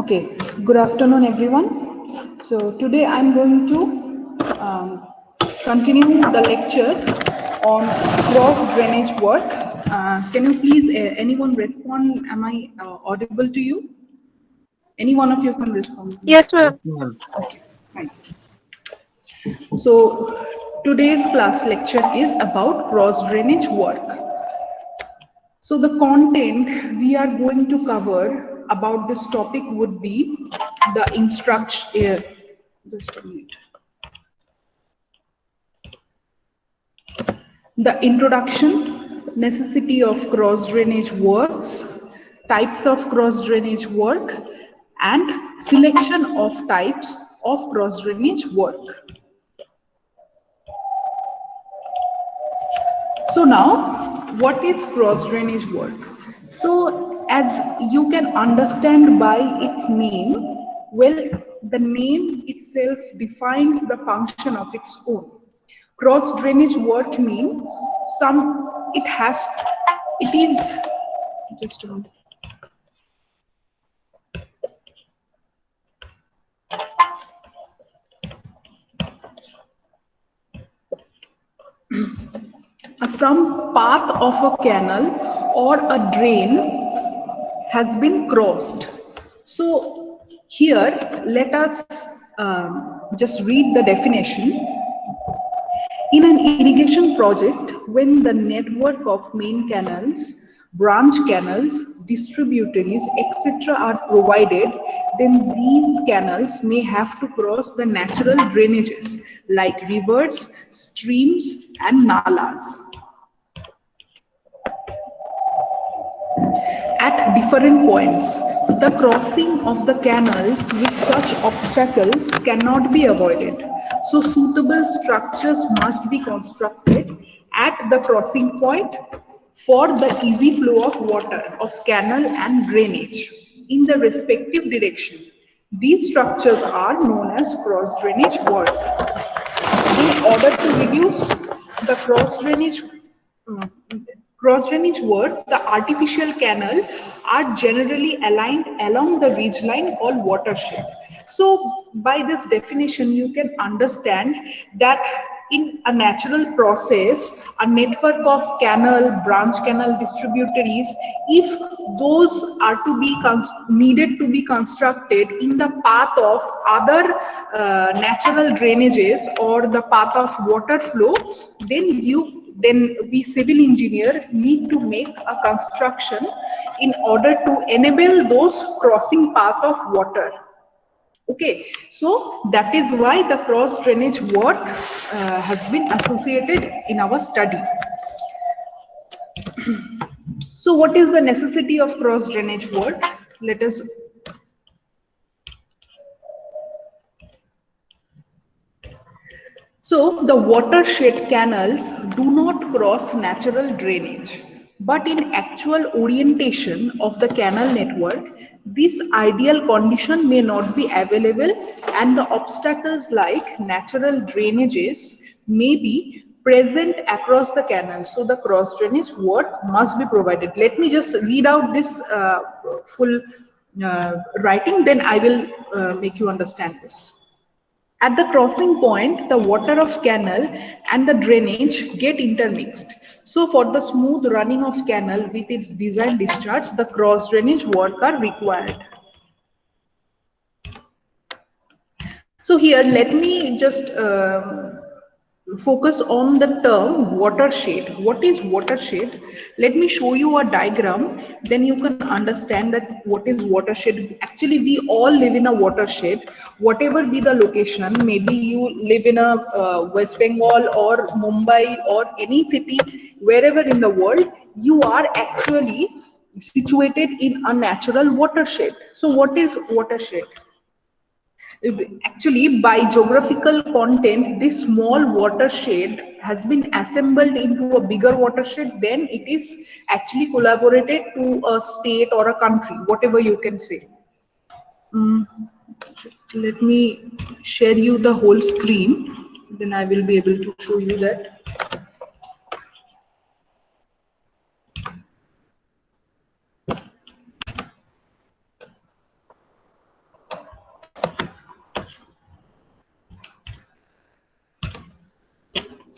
Okay, good afternoon, everyone. So today I'm going to continue the lecture on cross drainage work. Can you please, anyone respond? Am I audible to you? Any one of you can respond, please. Yes, ma'am. Okay, fine. So today's class lecture is about cross drainage work. So the content we are going to cover about this topic would be the instruction. Just a minute. The introduction, necessity of cross drainage works, types of cross drainage work, and selection of types of cross drainage work. So now, what is cross drainage work? So as you can understand by its name, well, the name itself defines the function of its own. Cross drainage work means it is, just a minute. Some path of a canal or a drain has been crossed. So here, let us just read the definition. In an irrigation project, when the network of main canals, branch canals, distributaries, etc. are provided, then these canals may have to cross the natural drainages like rivers, streams, and nalas at different points. The crossing of the canals with such obstacles cannot be avoided. So suitable structures must be constructed at the crossing point for the easy flow of water of canal and drainage in the respective direction. These structures are known as cross drainage work. In order to reduce the cross drainage work, the artificial canal are generally aligned along the ridge line called watershed. So by this definition, you can understand that in a natural process, a network of canal, branch canal distributaries, if those are to be needed to be constructed in the path of other natural drainages or the path of water flow, then we civil engineer need to make a construction in order to enable those crossing path of water. Okay, so that is why the cross drainage work has been associated in our study. So what is the necessity of cross drainage work? Let us So the watershed canals do not cross natural drainage, but in actual orientation of the canal network, this ideal condition may not be available and the obstacles like natural drainages may be present across the canal. So the cross drainage work must be provided. Let me just read out this full writing, then I will make you understand this. At the crossing point, the water of canal and the drainage get intermixed. So for the smooth running of canal with its desired discharge, the cross drainage work are required. So here, let me just focus on the term watershed. What is watershed? Let me show you a diagram, then you can understand that what is watershed. Actually, we all live in a watershed, whatever be the location. Maybe you live in a West Bengal or Mumbai or any city, wherever in the world, you are actually situated in a natural watershed. So what is watershed? Actually, by geographical content, this small watershed has been assembled into a bigger watershed, then it is actually collaborated to a state or a country, whatever you can say. Just let me share you the whole screen, then I will be able to show you that.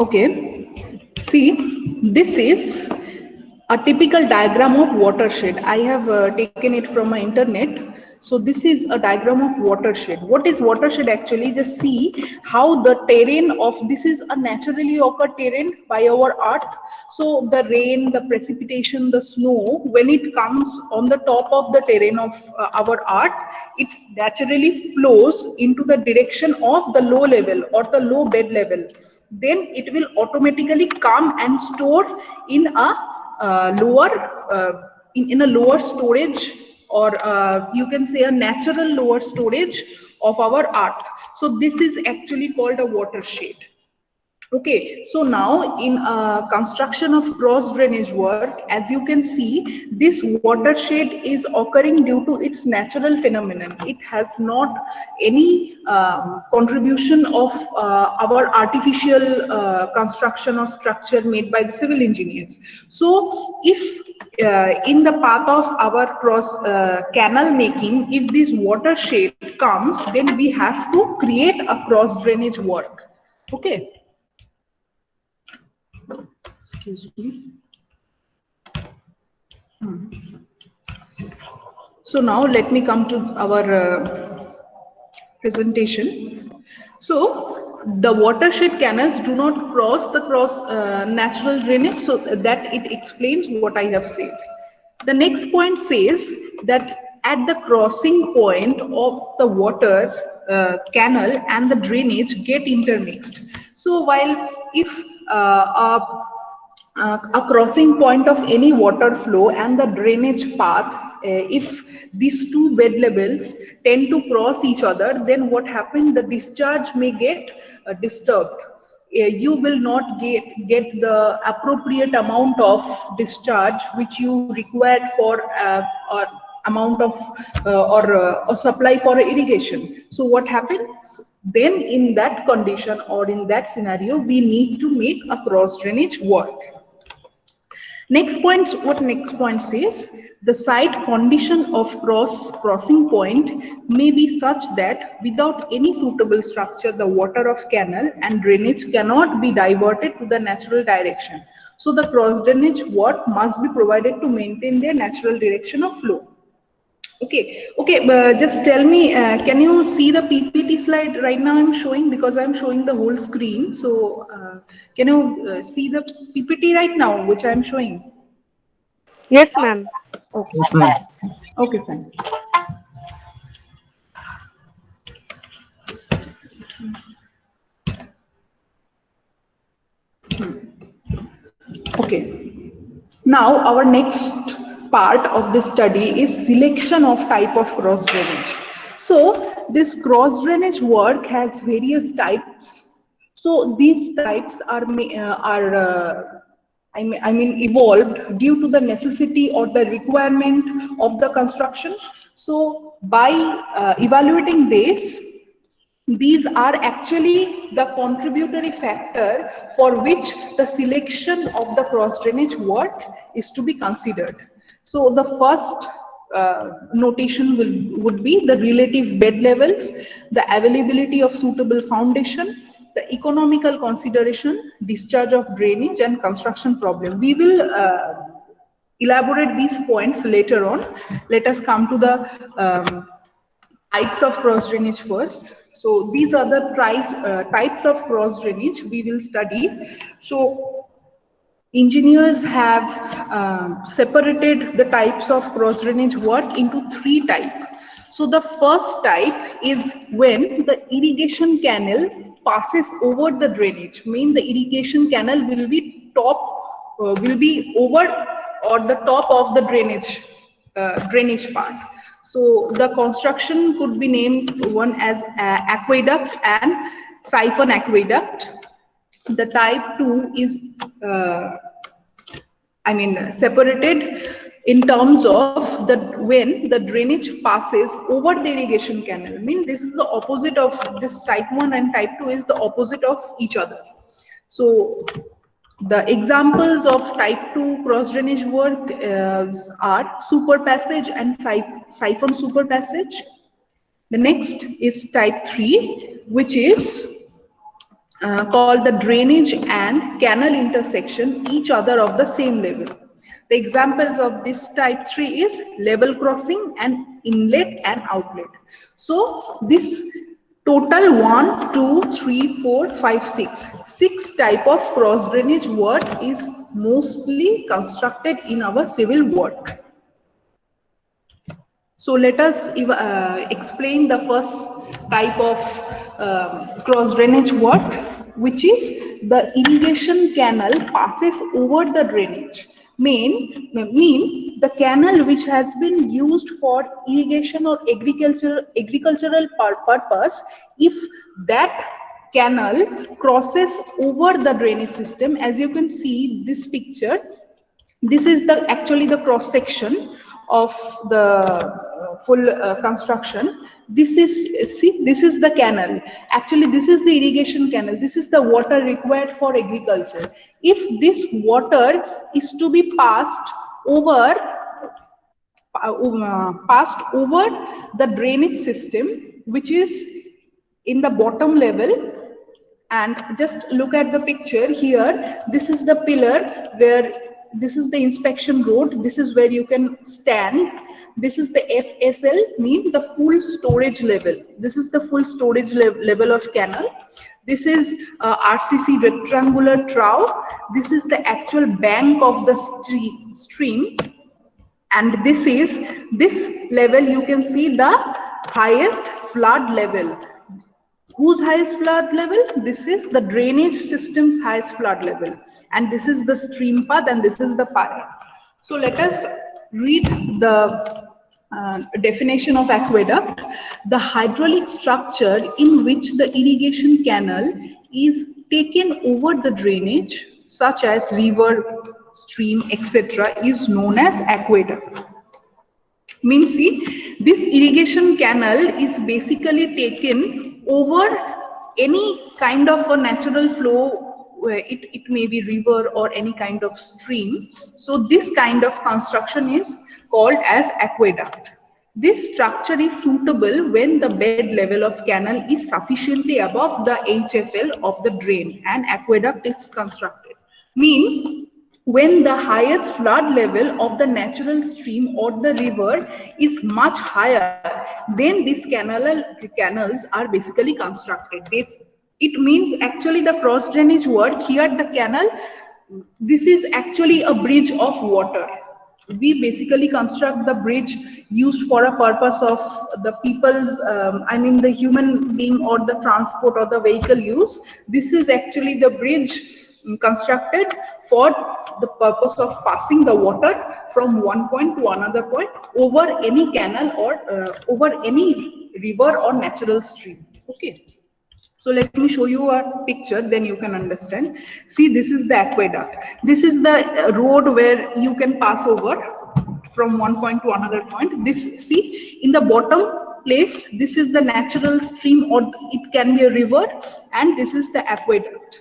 Okay, see, this is a typical diagram of watershed. I have taken it from my internet. So this is a diagram of watershed. What is watershed actually? Just see how the terrain of this is a naturally occurred terrain by our earth. So the rain, the precipitation, the snow, when it comes on the top of the terrain of our earth, it naturally flows into the direction of the low level or the low bed level. Then it will automatically come and store in a in a lower storage, or you can say a natural lower storage of our earth. So this is actually called a watershed. Okay, so now in construction of cross drainage work, as you can see, this watershed is occurring due to its natural phenomenon. It has not any contribution of our artificial construction or structure made by the civil engineers. So if in the path of our cross canal making, if this watershed comes, then we have to create a cross drainage work. Okay. Excuse me. So now let me come to our presentation. So the watershed canals do not cross the natural drainage, so that it explains what I have said. The next point says that at the crossing point of the water canal and the drainage get intermixed. So while if a crossing point of any water flow and the drainage path, if these two bed levels tend to cross each other, then what happens, the discharge may get disturbed. You will not get the appropriate amount of discharge which you required for or amount of or supply for irrigation. So what happens then in that condition or in that scenario, we need to make a cross drainage work. Next point, what next point says, the site condition of crossing point may be such that without any suitable structure, the water of canal and drainage cannot be diverted to the natural direction. So the cross drainage work must be provided to maintain their natural direction of flow. Okay, just tell me, can you see the PPT slide right now I'm showing, because I'm showing the whole screen. So can you see the PPT right now, which I'm showing? Yes, ma'am. Okay. Yes, ma'am. Okay, fine. Okay. Now our next part of this study is selection of type of cross drainage. So this cross drainage work has various types. So these types are I mean evolved due to the necessity or the requirement of the construction. So by evaluating this, these are actually the contributory factor for which the selection of the cross drainage work is to be considered. So the first notation would be the relative bed levels, the availability of suitable foundation, the economical consideration, discharge of drainage, and construction problem. We will elaborate these points later on. Let us come to the types of cross drainage first. So these are the types of cross drainage we will study. So engineers have separated the types of cross drainage work into three types. So the first type is when the irrigation canal passes over the drainage. Mean the irrigation canal will be over or the top of the drainage part. So the construction could be named one as aqueduct and siphon aqueduct. The type 2 is separated in terms of when the drainage passes over the irrigation canal. This is the opposite of this type 1, and type 2 is the opposite of each other. So the examples of type 2 cross drainage work are super passage and siphon super passage. The next is type 3, which is called the drainage and canal intersection each other of the same level. The examples of this type 3 is level crossing and inlet and outlet. So this total 1, 2, 3, 4, 5, 6. 6 type of cross drainage work is mostly constructed in our civil work. So let us explain the first type of cross drainage work, which is the irrigation canal passes over the drainage. Mean the canal which has been used for irrigation or agricultural purpose, if that canal crosses over the drainage system, as you can see this picture, this is actually the cross section of the full construction. This is, see, this is the canal. Actually, this is the irrigation canal. This is the water required for agriculture. If this water is to be passed over the drainage system, which is in the bottom level, and just look at the picture here. This is the pillar where this is the inspection road. This is where you can stand. This is the FSL, mean the full storage level. This is the full storage level of canal. This is RCC rectangular trough. This is the actual bank of the stream. And this level, you can see the highest flood level. Whose highest flood level? This is the drainage system's highest flood level. And this is the stream path, and this is the pipe. So let us read the definition of aqueduct. The hydraulic structure in which the irrigation canal is taken over the drainage, such as river, stream, etc., is known as aqueduct. Means, see, this irrigation canal is basically taken over any kind of a natural flow. It may be river or any kind of stream. So this kind of construction is called as aqueduct. This structure is suitable when the bed level of canal is sufficiently above the HFL of the drain and aqueduct is constructed. Mean, when the highest flood level of the natural stream or the river is much higher, then these canals are basically constructed. It means actually the cross drainage work here, the canal, this is actually a bridge of water. We basically construct the bridge used for a purpose of the people's, the human being or the transport or the vehicle use. This is actually the bridge constructed for the purpose of passing the water from one point to another point over any canal or over any river or natural stream. Okay. So let me show you a picture, then you can understand. See, this is the aqueduct. This is the road where you can pass over from one point to another point. This, see, in the bottom place, this is the natural stream or it can be a river, and this is the aqueduct.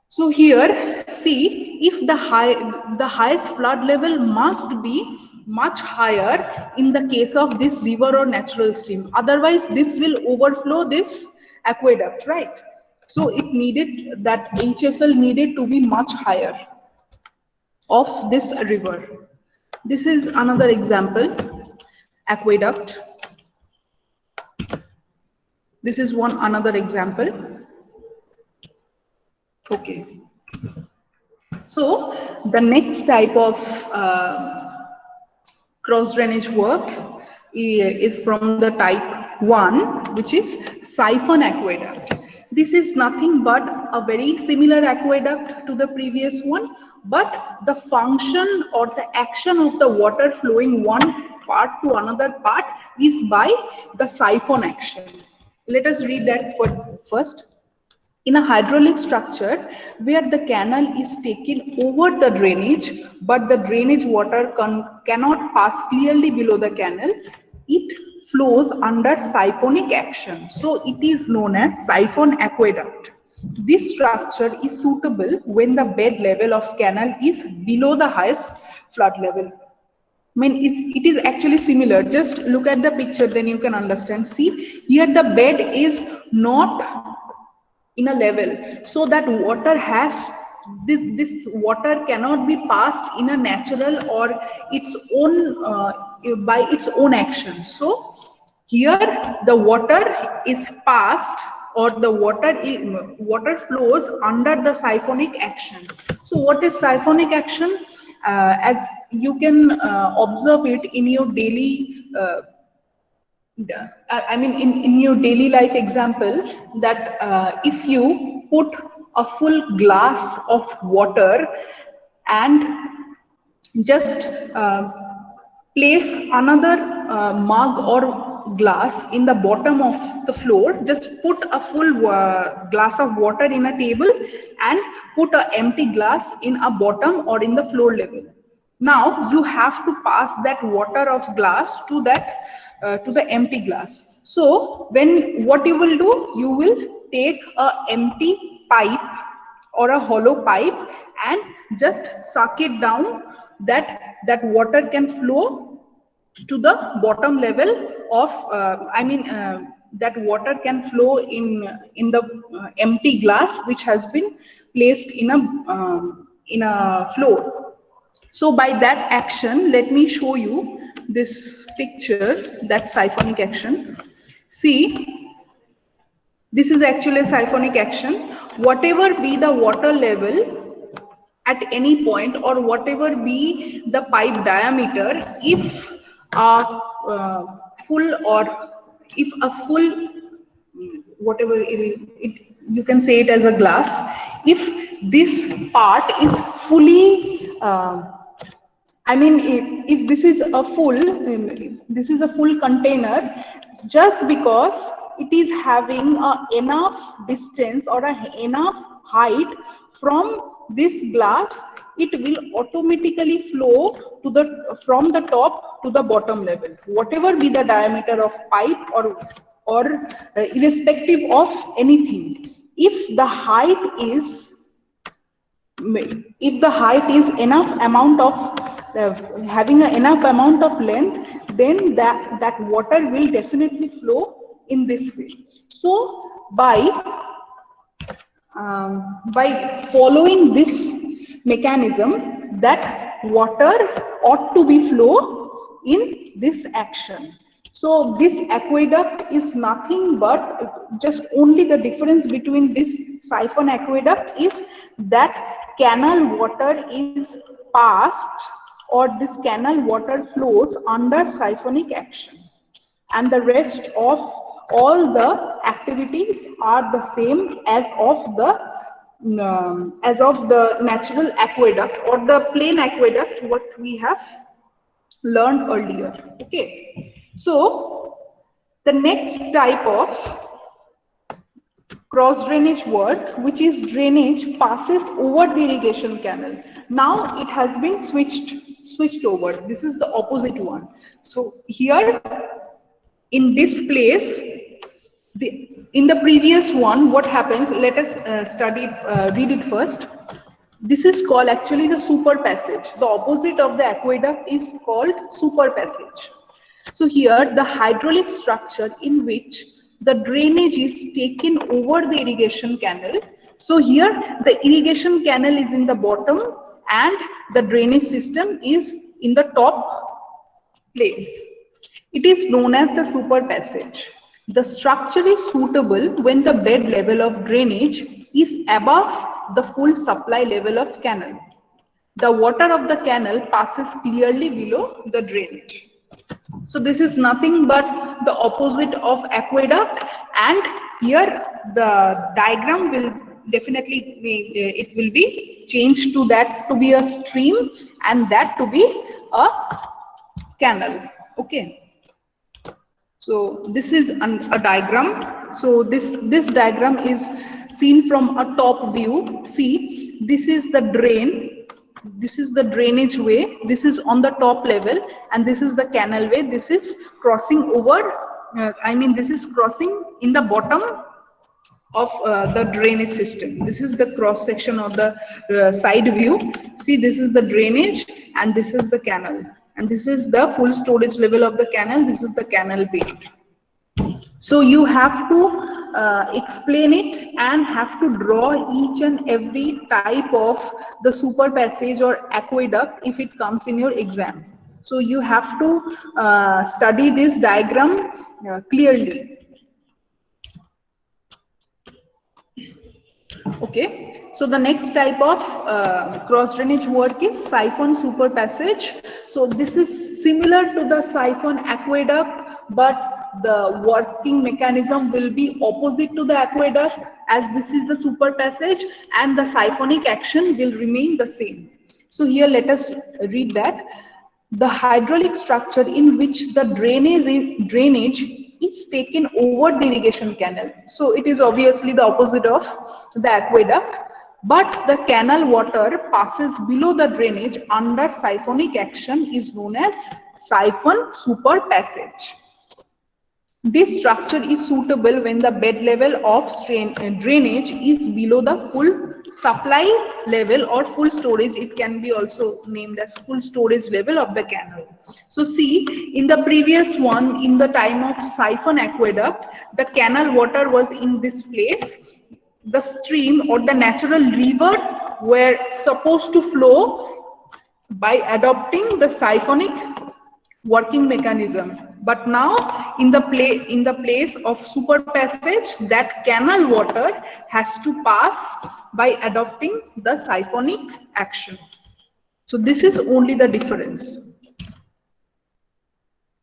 So here, see, if the highest flood level must be much higher in the case of this river or natural stream. Otherwise, this will overflow this aqueduct, right? So it needed, that HFL needed to be much higher of this river. This is another example, aqueduct. This is another example. Okay. So the next type of cross drainage work is from the type 1, which is siphon aqueduct. This is nothing but a very similar aqueduct to the previous one, but the function or the action of the water flowing one part to another part is by the siphon action. Let us read that first. In a hydraulic structure where the canal is taken over the drainage, but the drainage water cannot pass clearly below the canal, it flows under siphonic action. So it is known as siphon aqueduct. This structure is suitable when the bed level of canal is below the highest flood level. I mean, it is actually similar. Just look at the picture, then you can understand. See, here the bed is not in a level, so that water has this water cannot be passed in a natural or its own by its own action. So here the water is passed, or the water flows under the siphonic action. So what is siphonic action? As you can observe it in your daily I mean, in your daily life example, that if you put a full glass of water and just place another mug or glass in the bottom of the floor, just put a full glass of water in a table and put an empty glass in a bottom or in the floor level. Now you have to pass that water of glass to that to the empty glass. So when what you will do, you will take a empty pipe or a hollow pipe and just suck it down, that water can flow to the bottom level of that water can flow in the empty glass which has been placed in a floor. So by that action, let me show you this picture, that siphonic action. See, this is actually a siphonic action. Whatever be the water level at any point, or whatever be the pipe diameter, if a full, or if a full, whatever you can say it as a glass, if this part is fully if this is a full container, just because it is having enough distance or enough height from this glass, it will automatically flow to the from the top to the bottom level, whatever be the diameter of pipe, or irrespective of anything. If the height is enough amount of having enough amount of length, then that water will definitely flow in this way. So by following this mechanism, that water ought to be flow in this action. So this aqueduct is nothing but just only the difference between this siphon aqueduct is that canal water is passed, or this canal water flows under siphonic action, and the rest of all the activities are the same as of the natural aqueduct or the plain aqueduct what we have learned earlier. Okay, so the next type of cross drainage work, which is drainage, passes over the irrigation canal. Now it has been switched over. This is the opposite one. So here in this place, in the previous one, what happens? Let us read it first. This is called actually the super passage. The opposite of the aqueduct is called super passage. So here the hydraulic structure in which the drainage is taken over the irrigation canal. So here the irrigation canal is in the bottom and the drainage system is in the top place. It is known as the super passage. The structure is suitable when the bed level of drainage is above the full supply level of canal. The water of the canal passes clearly below the drainage. So this is nothing but the opposite of aqueduct, and here the diagram will definitely it will be changed to that to be a stream and that to be a canal. Okay. So this is a diagram. So this diagram is seen from a top view. See, this is the drain. This is the drainage way. This is on the top level, and this is the canal way. This is crossing over. This is crossing in the bottom of the drainage system. This is the cross section of the side view. See, this is the drainage, and this is the canal. And this is the full storage level of the canal. This is the canal bed. So you have to explain it and have to draw each and every type of the super passage or aqueduct if it comes in your exam. So you have to study this diagram clearly. Okay, so the next type of cross drainage work is siphon super passage. So this is similar to the siphon aqueduct, but the working mechanism will be opposite to the aqueduct, as this is a super passage and the siphonic action will remain the same. So here let us read that. The hydraulic structure in which the drainage is taken over the irrigation canal. So it is obviously the opposite of the aqueduct, but the canal water passes below the drainage under siphonic action is known as siphon super passage. This structure is suitable when the bed level of drainage is below the full supply level or full storage. It can be also named as full storage level of the canal. So see, in the previous one, in the time of siphon aqueduct, the canal water was in this place. The stream or the natural river were supposed to flow by adopting the siphonic working mechanism, but now in the place of super passage, that canal water has to pass by adopting the siphonic action. So this is only the difference.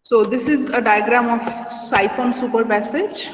So this is a diagram of siphon super passage.